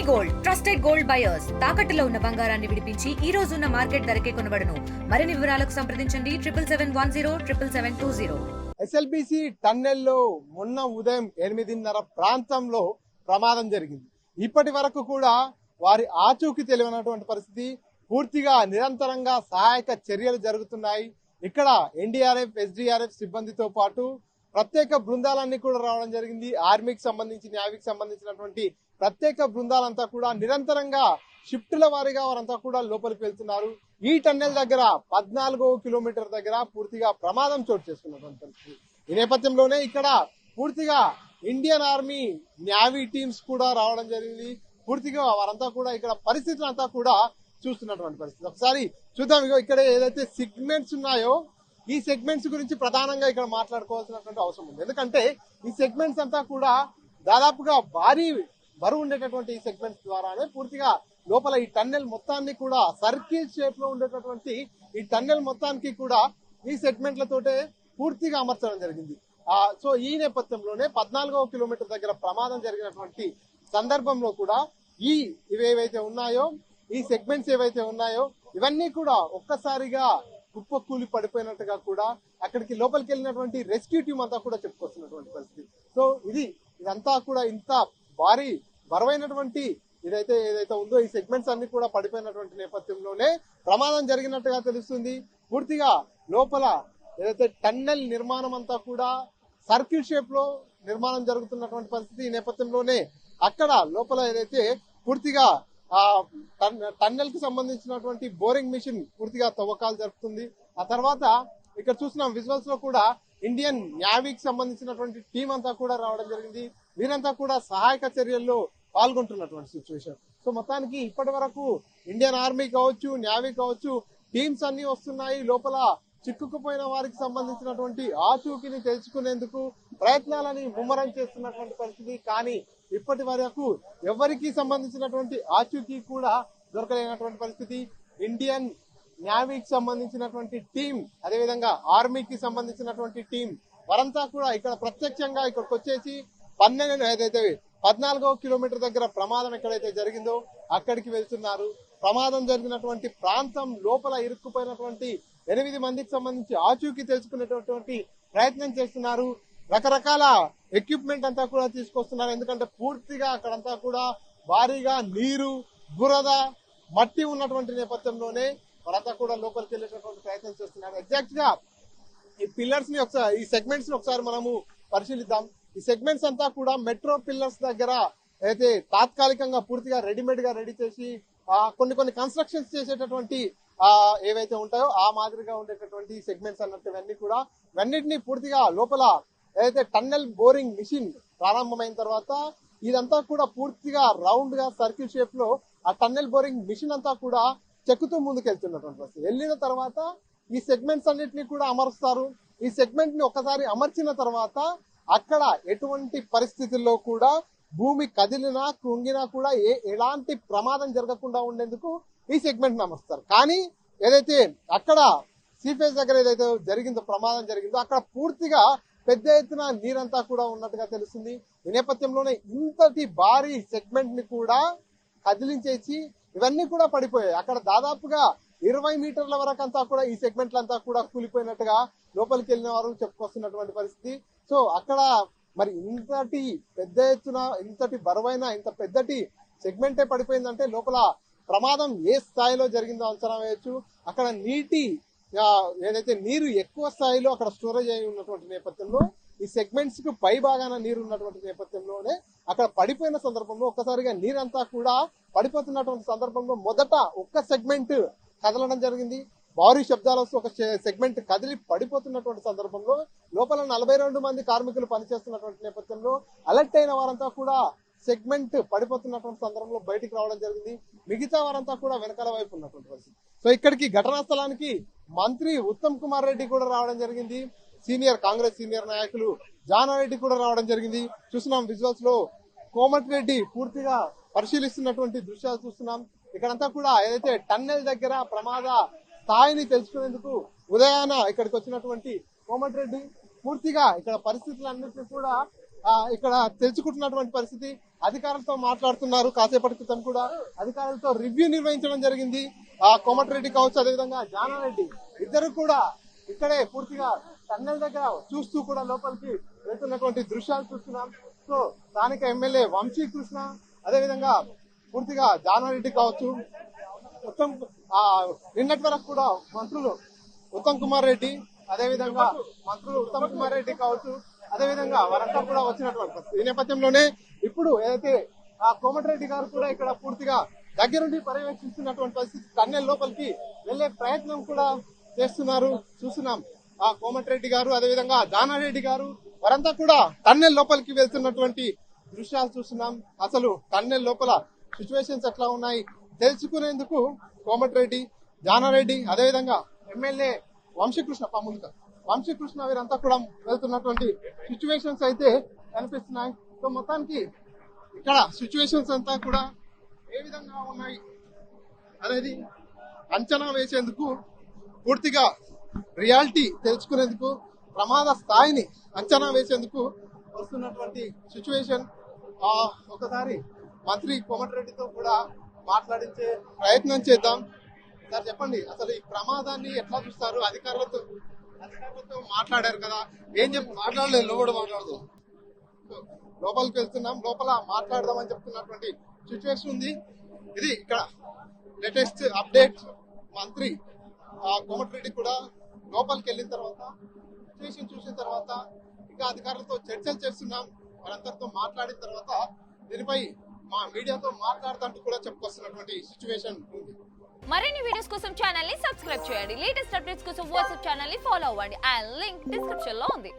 Gold trusted gold buyers తాకట్టులో ఉన్న బంగారాన్ని విడిపించి ఈ రోజు ఉన్న మార్కెట్ ధరకే కొనబడును. మరిన్ని వివరాలకు సంప్రదించండి 77107720. ఎస్ఎల్బిసి టన్నెల్లో మొన్న ఉదయం 8:30 ప్రాంతంలో ప్రమాదం జరిగింది. ఇప్పటి వరకు కూడా వారి ఆచూకీ తెలియనటువంటి పరిస్థితి. పూర్తిగా నిరంతరంగా సహాయక చర్యలు జరుగుతున్నాయి. ఇక్కడ ఎన్డీఆర్ఎఫ్, ఎస్డీఆర్ఎఫ్ సిబ్బందితో పాటు ప్రత్యేక బృందాలన్నీ కూడా రావడం జరిగింది. ఆర్మీకి సంబంధించి, నేవీకి సంబంధించినటువంటి ప్రత్యేక బృందాలంతా కూడా నిరంతరంగా షిఫ్టుల వారీగా వారంతా కూడా లోపలికి వెళ్తున్నారు. ఈ టన్నెల్ దగ్గర 14వ కిలోమీటర్ దగ్గర పూర్తిగా ప్రమాదం చోటు చేసుకున్నటువంటి పరిస్థితి. ఈ నేపథ్యంలోనే ఇక్కడ పూర్తిగా ఇండియన్ ఆర్మీ, నేవీ టీమ్స్ కూడా రావడం జరిగింది. పూర్తిగా వారంతా కూడా ఇక్కడ పరిస్థితులంతా కూడా చూస్తున్నటువంటి పరిస్థితి. ఒకసారి చూద్దాం. ఇక్కడ ఏదైతే సెగ్మెంట్స్ ఉన్నాయో ఈ సెగ్మెంట్స్ గురించి ప్రధానంగా ఇక్కడ మాట్లాడుకోవాల్సినటువంటి అవసరం ఉంది. ఎందుకంటే ఈ సెగ్మెంట్స్ అంతా కూడా దాదాపుగా భారీ బరువు ఉండేటటువంటి ఈ సెగ్మెంట్స్ ద్వారానే పూర్తిగా లోపల ఈ టన్నెల్ మొత్తాన్ని కూడా సర్కిల్ షేప్ లో ఉండేటటువంటి ఈ టన్నెల్ మొత్తానికి కూడా ఈ సెగ్మెంట్లతోటే పూర్తిగా అమర్చడం జరిగింది. సో ఈ నేపథ్యంలోనే 14వ కిలోమీటర్ దగ్గర ప్రమాదం జరిగినటువంటి సందర్భంలో కూడా ఇవేవైతే ఉన్నాయో, ఈ సెగ్మెంట్స్ ఏవైతే ఉన్నాయో ఇవన్నీ కూడా ఒక్కసారిగా కుప్పకూలి పడిపోయినట్టుగా కూడా అక్కడికి లోపలికి వెళ్ళినటువంటి రెస్క్యూ టీం అంతా కూడా చెప్పుకొస్తున్నటువంటి పరిస్థితి. సో ఇదంతా కూడా ఇంత భారీ బరువైనటువంటి ఏదైతే ఉందో ఈ సెగ్మెంట్స్ అన్ని కూడా పడిపోయినటువంటి నేపథ్యంలోనే ప్రమాదం జరిగినట్టుగా తెలుస్తుంది. పూర్తిగా లోపల ఏదైతే టన్నెల్ నిర్మాణం అంతా కూడా సర్కిల్ షేప్ లో నిర్మాణం జరుగుతున్నటువంటి పరిస్థితి. ఈ నేపథ్యంలోనే అక్కడ లోపల ఏదైతే పూర్తిగా టన్నెల్ కి సంబంధించినటువంటి బోరింగ్ మిషన్ పూర్తిగా తవ్వకాలు జరుపుతుంది. ఆ తర్వాత ఇక్కడ చూస్తున్నాం విజువల్స్ లో కూడా ఇండియన్ నేవీకి సంబంధించినటువంటి టీం అంతా కూడా రావడం జరిగింది. వీరంతా కూడా సహాయక చర్యల్లో పాల్గొంటున్నటువంటి సిచ్యువేషన్. సో మొత్తానికి ఇప్పటి వరకు ఇండియన్ ఆర్మీ కావచ్చు, నేవీ కావచ్చు, టీమ్స్ అన్ని వస్తున్నాయి. లోపల చిక్కుకుపోయిన వారికి సంబంధించినటువంటి ఆచూకీని తెలుసుకునేందుకు ప్రయత్నాలని ముమ్మరం చేస్తున్నటువంటి పరిస్థితి. కానీ ఇప్పటి వరకు ఎవరికి సంబంధించినటువంటి ఆచూకీ కూడా దొరకలేనటువంటి పరిస్థితి. ఇండియన్ నేవీకి సంబంధించినటువంటి టీం, అదేవిధంగా ఆర్మీకి సంబంధించినటువంటి టీం వారంతా కూడా ఇక్కడ ప్రత్యక్షంగా ఇక్కడికి వచ్చేసి 14వ కిలోమీటర్ దగ్గర ప్రమాదం ఎక్కడైతే జరిగిందో అక్కడికి వెళ్తున్నారు. ప్రమాదం జరిగినటువంటి ప్రాంతం లోపల ఇరుక్కుపోయినటువంటి 8 మందికి సంబంధించి ఆచూకీ తెలుసుకునేటటువంటి ప్రయత్నం చేస్తున్నారు. రకరకాల ఎక్విప్మెంట్ అంతా కూడా తీసుకొస్తున్నారు. ఎందుకంటే పూర్తిగా అక్కడంతా కూడా భారీగా నీరు, బురద, మట్టి ఉన్నటువంటి నేపథ్యంలోనే వారంతా కూడా లోపలికి వెళ్ళేటటువంటి ప్రయత్నం చేస్తున్నారు. ఎగ్జాక్ట్ గా ఈ పిల్లర్స్ ని ఒకసారి, ఈ సెగ్మెంట్స్ ని ఒకసారి మనము పరిశీలిద్దాం. ఈ సెగ్మెంట్స్ అంతా కూడా మెట్రో పిల్లర్స్ దగ్గర అయితే తాత్కాలికంగా పూర్తిగా రెడీమేడ్ గా రెడీ చేసి కొన్ని కన్స్ట్రక్షన్స్ చేసేటటువంటి ఏవైతే ఉంటాయో ఆ మాదిరిగా ఉండేటటువంటి సెగ్మెంట్స్ అన్నట్టు ఇవన్నిటినీ పూర్తిగా లోపల ఏదైతే టన్నెల్ బోరింగ్ మిషన్ ప్రారంభమైన తర్వాత ఇదంతా కూడా పూర్తిగా రౌండ్ గా సర్కిల్ షేప్ లో ఆ టన్నెల్ బోరింగ్ మిషన్ అంతా కూడా చెక్కుతూ ముందుకెళ్తున్నటువంటి పరిస్థితి. వెళ్ళిన తర్వాత ఈ సెగ్మెంట్స్ అన్నిటిని కూడా అమరుస్తారు. ఈ సెగ్మెంట్ ని ఒకసారి అమర్చిన తర్వాత అక్కడ ఎటువంటి పరిస్థితుల్లో కూడా భూమి కదిలినా, కృంగినా కూడా ఎలాంటి ప్రమాదం జరగకుండా ఉండేందుకు ఈ సెగ్మెంట్ ని అమరుస్తారు. కానీ ఏదైతే అక్కడ సీఫేస్ దగ్గర ఏదైతే ప్రమాదం జరిగిందో అక్కడ పూర్తిగా పెద్ద ఎత్తున నీరంతా కూడా ఉన్నట్టుగా తెలుస్తుంది. ఈ నేపథ్యంలోనే ఇంతటి భారీ సెగ్మెంట్ ని కూడా కదిలించేసి ఇవన్నీ కూడా పడిపోయాయి. అక్కడ దాదాపుగా 20 మీటర్ల వరకు అంతా కూడా ఈ సెగ్మెంట్లంతా కూడా కూలిపోయినట్టుగా లోపలికి వెళ్ళిన వారు చెప్పుకొస్తున్నటువంటి పరిస్థితి. సో అక్కడ మరి ఇంతటి పెద్ద ఎత్తున, ఇంతటి బరువైన, ఇంత పెద్దటి సెగ్మెంటే పడిపోయిందంటే లోపల ప్రమాదం ఏ స్థాయిలో జరిగిందో అంచనా వేయొచ్చు. అక్కడ ఏదైతే నీరు ఎక్కువ స్థాయిలో అక్కడ స్టోరేజ్ అయి ఉన్నటువంటి నేపథ్యంలో ఈ సెగ్మెంట్స్ కు పై భాగాన నీరు ఉన్నటువంటి నేపథ్యంలోనే అక్కడ పడిపోయిన సందర్భంలో ఒక్కసారిగా నీరంతా కూడా పడిపోతున్నటువంటి సందర్భంలో మొదట ఒక్క సెగ్మెంట్ కదలడం జరిగింది. భారీ శబ్దాలు వస్తూ ఒక సెగ్మెంట్ కదిలి పడిపోతున్నటువంటి సందర్భంలో లోపల 42 మంది కార్మికులు పనిచేస్తున్నటువంటి నేపథ్యంలో అలర్ట్ అయిన వారంతా కూడా సెగ్మెంట్ పడిపోతున్నటువంటి సందర్భంలో బయటికి రావడం జరిగింది. మిగతా వారంతా కూడా వెనకాల వైపు ఉన్నటువంటి పరిస్థితి. సో ఇక్కడికి ఘటనా స్థలానికి మంత్రి ఉత్తమ్ కుమార్ రెడ్డి కూడా రావడం జరిగింది. కాంగ్రెస్ సీనియర్ నాయకులు జానారెడ్డి కూడా రావడం జరిగింది. చూస్తున్నాం విజువల్స్ లో కోమటిరెడ్డి పూర్తిగా పరిశీలిస్తున్నటువంటి దృశ్యాలు చూస్తున్నాం. ఇక్కడంతా కూడా ఏదైతే టన్నెల్ దగ్గర ప్రమాద స్థాయిని తెలుసుకునేందుకు ఉదయాన ఇక్కడికి వచ్చినటువంటి కోమటిరెడ్డి పూర్తిగా ఇక్కడ పరిస్థితులన్నింటినీ కూడా ఇక్కడ తెలుసుకుంటున్నటువంటి పరిస్థితి. అధికారులతో మాట్లాడుతున్నారు. కాసేపటి క్రితం కూడా అధికారులతో రివ్యూ నిర్వహించడం జరిగింది. కోమటిరెడ్డి కావచ్చు, అదేవిధంగా జానారెడ్డి ఇద్దరు కూడా ఇక్కడే పూర్తిగా టన్నెల్ దగ్గర చూస్తూ కూడా లోపలికి వెళ్తున్నటువంటి దృశ్యాలు చూస్తున్నాం. సో స్థానిక ఎమ్మెల్యే వంశీకృష్ణ, అదేవిధంగా పూర్తిగా జానారెడ్డి కావచ్చు, మొత్తం నిన్నటి వరకు కూడా మంత్రులు ఉత్తమ్ కుమార్ రెడ్డి, అదేవిధంగా మంత్రులు ఉత్తమ్ కుమార్ రెడ్డి కావచ్చు, అదేవిధంగా వారంతా కూడా వచ్చినటువంటి ఈ నేపథ్యంలోనే ఇప్పుడు ఏదైతే కోమటిరెడ్డి గారు కూడా ఇక్కడ పూర్తిగా దగ్గరుండి పర్యవేక్షిస్తున్నటువంటి పరిస్థితి. టన్నెల్ లోపలికి వెళ్లే ప్రయత్నం కూడా చేస్తున్నారు, చూస్తున్నాం. కోమటిరెడ్డి గారు, అదేవిధంగా జానారెడ్డి గారు వారంతా కూడా టన్నెల్ లోపలికి వెళ్తున్నటువంటి దృశ్యాలు చూస్తున్నాం. అసలు టన్నెల్ లోపల సిచ్యువేషన్స్ ఎట్లా ఉన్నాయి తెలుసుకునేందుకు కోమటిరెడ్డి, జానారెడ్డి, అదేవిధంగా ఎమ్మెల్యే వంశీకృష్ణ వీరంతా కూడా వెళ్తున్నటువంటి సిచ్యువేషన్స్ అయితే కనిపిస్తున్నాయి. సో మొత్తానికి ఇక్కడ సిచ్యువేషన్స్ అంతా కూడా ఏ విధంగా ఉన్నాయి అనేది అంచనా వేసేందుకు, పూర్తిగా రియాలిటీ తెలుసుకునేందుకు, ప్రమాద స్థాయిని అంచనా వేసేందుకు వస్తున్నటువంటి సిచ్యువేషన్. ఒకసారి మంత్రి కోమటిరెడ్డితో కూడా మాట్లాడించే ప్రయత్నం చేద్దాం. సార్ చెప్పండి, అసలు ఈ ప్రమాదాన్ని ఎట్లా చూస్తారు? అధికారులతో మాట్లాడారు కదా, ఏం మాట్లాడలేదు, లోపల మాట్లాడదు, లోపలికి వెళ్తున్నాం, లోపల మాట్లాడదామని చెప్తున్నటువంటి సిచ్యువేషన్ ఉంది. ఇది ఇక్కడ లేటెస్ట్ అప్డేట్. మంత్రి కోమటిరెడ్డి కూడా లోపలికి వెళ్ళిన తర్వాత సిచ్యువేషన్ చూసిన తర్వాత ఇంకా అధికారులతో చర్చలు చేస్తున్నాం. వారందరితో మాట్లాడిన తర్వాత దీనిపై మా మీడియాతో మాట్లాడుతూ కూడా చెప్పుకొస్తున్నటువంటి సిచ్యువేషన్ ఉంది. మరిన్ని వీడియోస్ కోసం ఛానల్ ని సబ్స్క్రైబ్ చేయండి. లేటెస్ట్ అప్డేట్స్ కోసం వాట్సాప్ ఛానల్ ని ఫాలో అవ్వండి. ఆ లింక్ డిస్క్రిప్షన్ లో ఉంది.